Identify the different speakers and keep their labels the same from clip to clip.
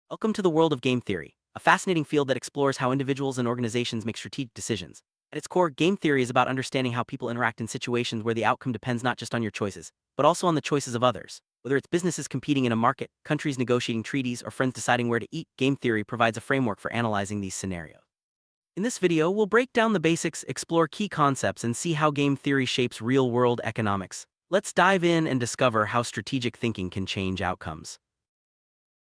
Speaker 1: Welcome to the world of game theory, a fascinating field that explores how individuals and organizations make strategic decisions. At its core, game theory is about understanding how people interact in situations where the outcome depends not just on your choices, but also on the choices of others. Whether it's businesses competing in a market, countries negotiating treaties, or friends deciding where to eat, game theory provides a framework for analyzing these scenarios. In this video, we'll break down the basics, explore key concepts, and see how game theory shapes real-world economics. Let's dive in and discover how strategic thinking can change outcomes.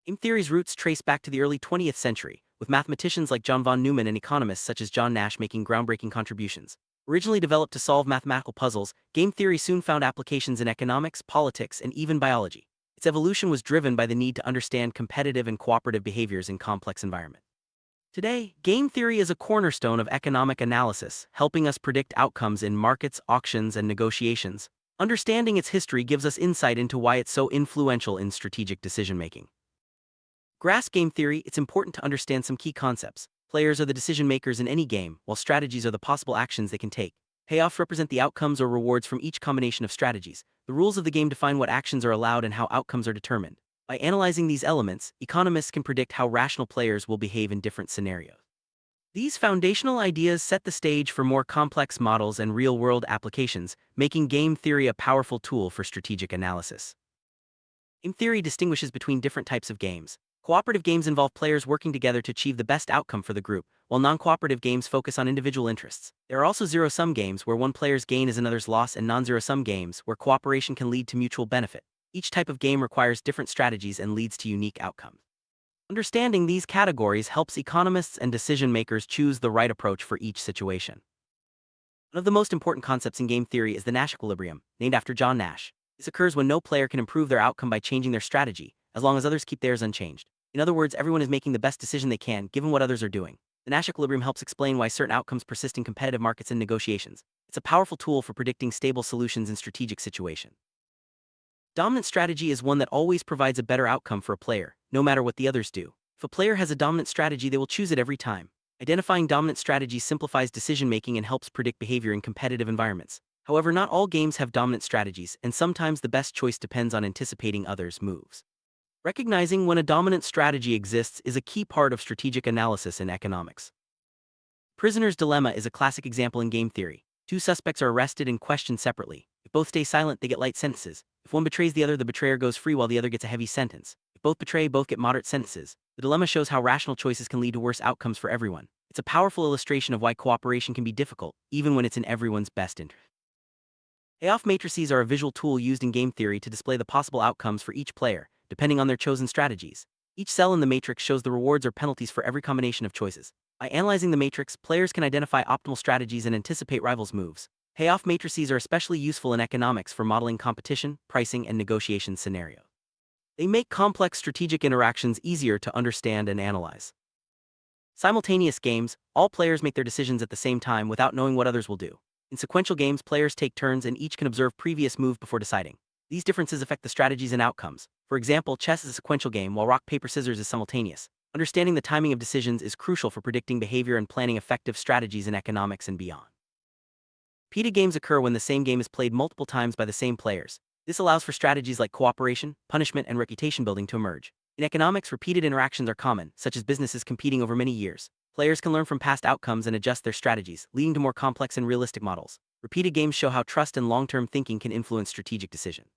Speaker 1: Game theory's roots trace back to the early 20th century, with mathematicians like John von Neumann and economists such as John Nash making groundbreaking contributions. Originally developed to solve mathematical puzzles, game theory soon found applications in economics, politics, and even biology. Its evolution was driven by the need to understand competitive and cooperative behaviors in complex environments. Today, game theory is a cornerstone of economic analysis, helping us predict outcomes in markets, auctions, and negotiations. Understanding its history gives us insight into why it's so influential in strategic decision-making. Grasp game theory, it's important to understand some key concepts. Players are the decision makers in any game, while strategies are the possible actions they can take. Payoffs represent the outcomes or rewards from each combination of strategies. The rules of the game define what actions are allowed and how outcomes are determined. By analyzing these elements, economists can predict how rational players will behave in different scenarios. These foundational ideas set the stage for more complex models and real-world applications, making game theory a powerful tool for strategic analysis. Game theory distinguishes between different types of games. Cooperative games involve players working together to achieve the best outcome for the group, while non-cooperative games focus on individual interests. There are also zero-sum games where one player's gain is another's loss, and non-zero-sum games where cooperation can lead to mutual benefit. Each type of game requires different strategies and leads to unique outcomes. Understanding these categories helps economists and decision-makers choose the right approach for each situation. One of the most important concepts in game theory is the Nash equilibrium, named after John Nash. This occurs when no player can improve their outcome by changing their strategy, as long as others keep theirs unchanged. In other words, everyone is making the best decision they can, given what others are doing. The Nash equilibrium helps explain why certain outcomes persist in competitive markets and negotiations. It's a powerful tool for predicting stable solutions in strategic situations. Dominant strategy is one that always provides a better outcome for a player, no matter what the others do. If a player has a dominant strategy, they will choose it every time. Identifying dominant strategies simplifies decision-making and helps predict behavior in competitive environments. However, not all games have dominant strategies, and sometimes the best choice depends on anticipating others' moves. Recognizing when a dominant strategy exists is a key part of strategic analysis in economics. Prisoner's dilemma is a classic example in game theory. Two suspects are arrested and questioned separately. If both stay silent, they get light sentences. If one betrays the other, the betrayer goes free while the other gets a heavy sentence. If both betray, both get moderate sentences. The dilemma shows how rational choices can lead to worse outcomes for everyone. It's a powerful illustration of why cooperation can be difficult, even when it's in everyone's best interest. Payoff matrices are a visual tool used in game theory to display the possible outcomes for each player, depending on their chosen strategies. Each cell in the matrix shows the rewards or penalties for every combination of choices. By analyzing the matrix, players can identify optimal strategies and anticipate rivals' moves. Payoff matrices are especially useful in economics for modeling competition, pricing, and negotiation scenarios. They make complex strategic interactions easier to understand and analyze. Simultaneous games, all players make their decisions at the same time without knowing what others will do. In sequential games, players take turns and each can observe previous move before deciding. These differences affect the strategies and outcomes. For example, chess is a sequential game while rock, paper, scissors is simultaneous. Understanding the timing of decisions is crucial for predicting behavior and planning effective strategies in economics and beyond. Repeated games occur when the same game is played multiple times by the same players. This allows for strategies like cooperation, punishment, and reputation building to emerge. In economics, repeated interactions are common, such as businesses competing over many years. Players can learn from past outcomes and adjust their strategies, leading to more complex and realistic models. Repeated games show how trust and long-term thinking can influence strategic decisions.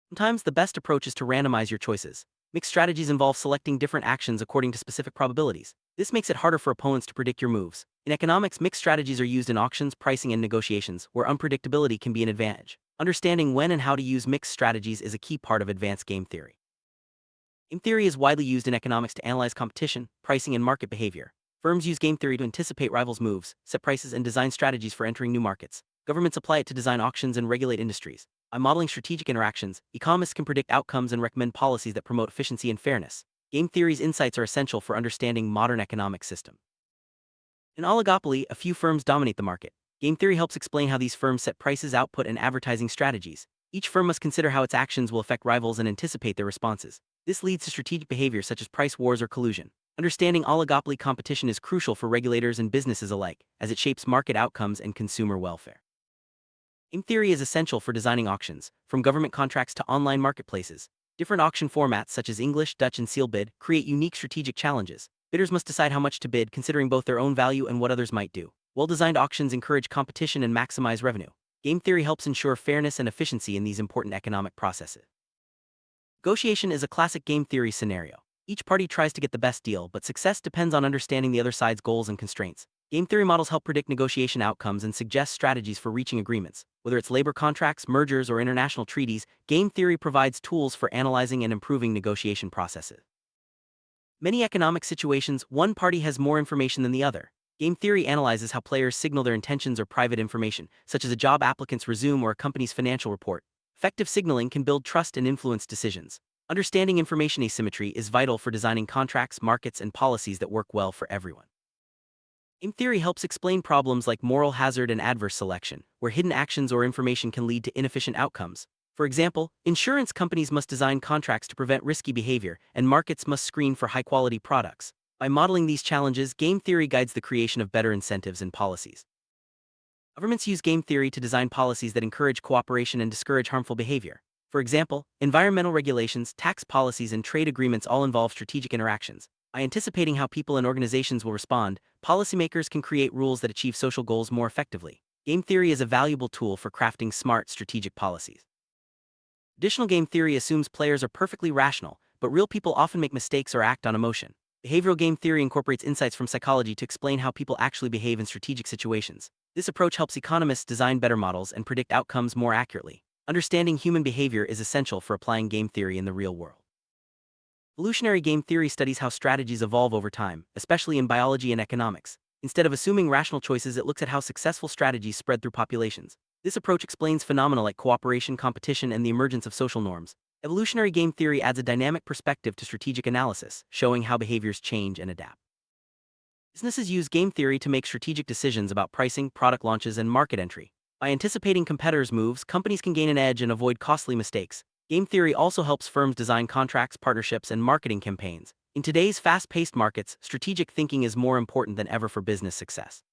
Speaker 1: Sometimes the best approach is to randomize your choices. Mixed strategies involve selecting different actions according to specific probabilities. This makes it harder for opponents to predict your moves. In economics, mixed strategies are used in auctions, pricing, and negotiations, where unpredictability can be an advantage. Understanding when and how to use mixed strategies is a key part of advanced game theory. Game theory is widely used in economics to analyze competition, pricing, and market behavior. Firms use game theory to anticipate rivals' moves, set prices, and design strategies for entering new markets. Governments apply it to design auctions and regulate industries. By modeling strategic interactions, economists can predict outcomes and recommend policies that promote efficiency and fairness. Game theory's insights are essential for understanding modern economic systems. In oligopoly, a few firms dominate the market. Game theory helps explain how these firms set prices, output, and advertising strategies. Each firm must consider how its actions will affect rivals and anticipate their responses. This leads to strategic behavior such as price wars or collusion. Understanding oligopoly competition is crucial for regulators and businesses alike, as it shapes market outcomes and consumer welfare. Game theory is essential for designing auctions, from government contracts to online marketplaces. Different auction formats such as English, Dutch, and seal bid create unique strategic challenges. Bidders must decide how much to bid, considering both their own value and what others might do. Well-designed auctions encourage competition and maximize revenue. Game theory helps ensure fairness and efficiency in these important economic processes. Negotiation is a classic game theory scenario. Each party tries to get the best deal, but success depends on understanding the other side's goals and constraints. Game theory models help predict negotiation outcomes and suggest strategies for reaching agreements. Whether it's labor contracts, mergers, or international treaties, game theory provides tools for analyzing and improving negotiation processes. Many economic situations, one party has more information than the other. Game theory analyzes how players signal their intentions or private information, such as a job applicant's resume or a company's financial report. Effective signaling can build trust and influence decisions. Understanding information asymmetry is vital for designing contracts, markets, and policies that work well for everyone. Game theory helps explain problems like moral hazard and adverse selection, where hidden actions or information can lead to inefficient outcomes. For example, insurance companies must design contracts to prevent risky behavior, and markets must screen for high-quality products. By modeling these challenges, game theory guides the creation of better incentives and policies. Governments use game theory to design policies that encourage cooperation and discourage harmful behavior. For example, environmental regulations, tax policies, and trade agreements all involve strategic interactions. By anticipating how people and organizations will respond, policymakers can create rules that achieve social goals more effectively. Game theory is a valuable tool for crafting smart, strategic policies. Traditional game theory assumes players are perfectly rational, but real people often make mistakes or act on emotion. Behavioral game theory incorporates insights from psychology to explain how people actually behave in strategic situations. This approach helps economists design better models and predict outcomes more accurately. Understanding human behavior is essential for applying game theory in the real world. Evolutionary game theory studies how strategies evolve over time, especially in biology and economics. Instead of assuming rational choices, it looks at how successful strategies spread through populations. This approach explains phenomena like cooperation, competition, and the emergence of social norms. Evolutionary game theory adds a dynamic perspective to strategic analysis, showing how behaviors change and adapt. Businesses use game theory to make strategic decisions about pricing, product launches, and market entry. By anticipating competitors' moves, companies can gain an edge and avoid costly mistakes. Game theory also helps firms design contracts, partnerships, and marketing campaigns. In today's fast-paced markets, strategic thinking is more important than ever for business success.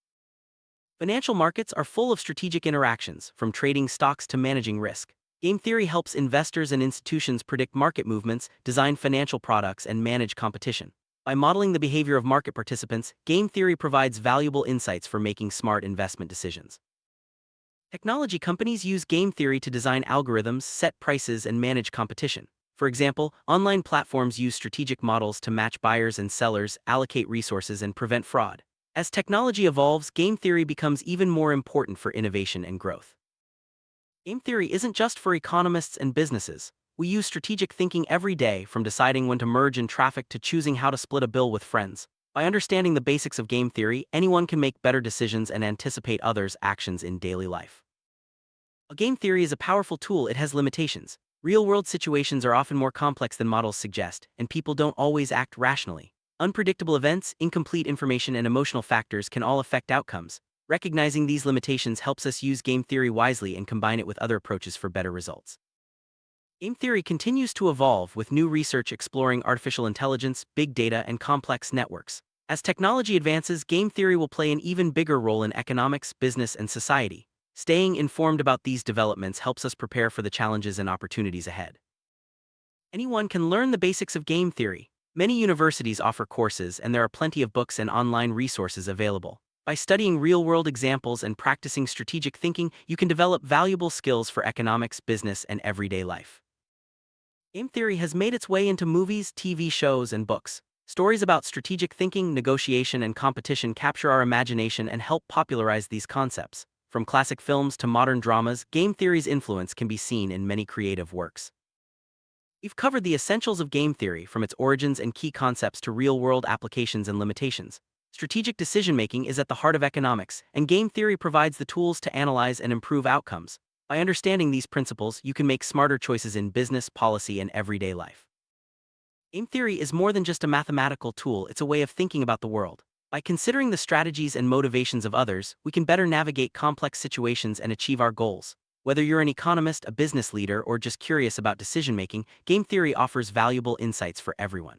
Speaker 1: Financial markets are full of strategic interactions, from trading stocks to managing risk. Game theory helps investors and institutions predict market movements, design financial products, and manage competition. By modeling the behavior of market participants, game theory provides valuable insights for making smart investment decisions. Technology companies use game theory to design algorithms, set prices, and manage competition. For example, online platforms use strategic models to match buyers and sellers, allocate resources, and prevent fraud. As technology evolves, game theory becomes even more important for innovation and growth. Game theory isn't just for economists and businesses. We use strategic thinking every day, from deciding when to merge in traffic to choosing how to split a bill with friends. By understanding the basics of game theory, anyone can make better decisions and anticipate others' actions in daily life. A game theory is a powerful tool. It has limitations. Real-world situations are often more complex than models suggest, and people don't always act rationally. Unpredictable events, incomplete information, and emotional factors can all affect outcomes. Recognizing these limitations helps us use game theory wisely and combine it with other approaches for better results. Game theory continues to evolve, with new research exploring artificial intelligence, big data, and complex networks. As technology advances, game theory will play an even bigger role in economics, business, and society. Staying informed about these developments helps us prepare for the challenges and opportunities ahead. Anyone can learn the basics of game theory. Many universities offer courses, and there are plenty of books and online resources available. By studying real-world examples and practicing strategic thinking, you can develop valuable skills for economics, business, and everyday life. Game theory has made its way into movies, TV shows, and books. Stories about strategic thinking, negotiation, and competition capture our imagination and help popularize these concepts. From classic films to modern dramas, game theory's influence can be seen in many creative works. We've covered the essentials of game theory, from its origins and key concepts to real-world applications and limitations. Strategic decision-making is at the heart of economics, and game theory provides the tools to analyze and improve outcomes. By understanding these principles, you can make smarter choices in business, policy, and everyday life. Game theory is more than just a mathematical tool, it's a way of thinking about the world. By considering the strategies and motivations of others, we can better navigate complex situations and achieve our goals. Whether you're an economist, a business leader, or just curious about decision-making, game theory offers valuable insights for everyone.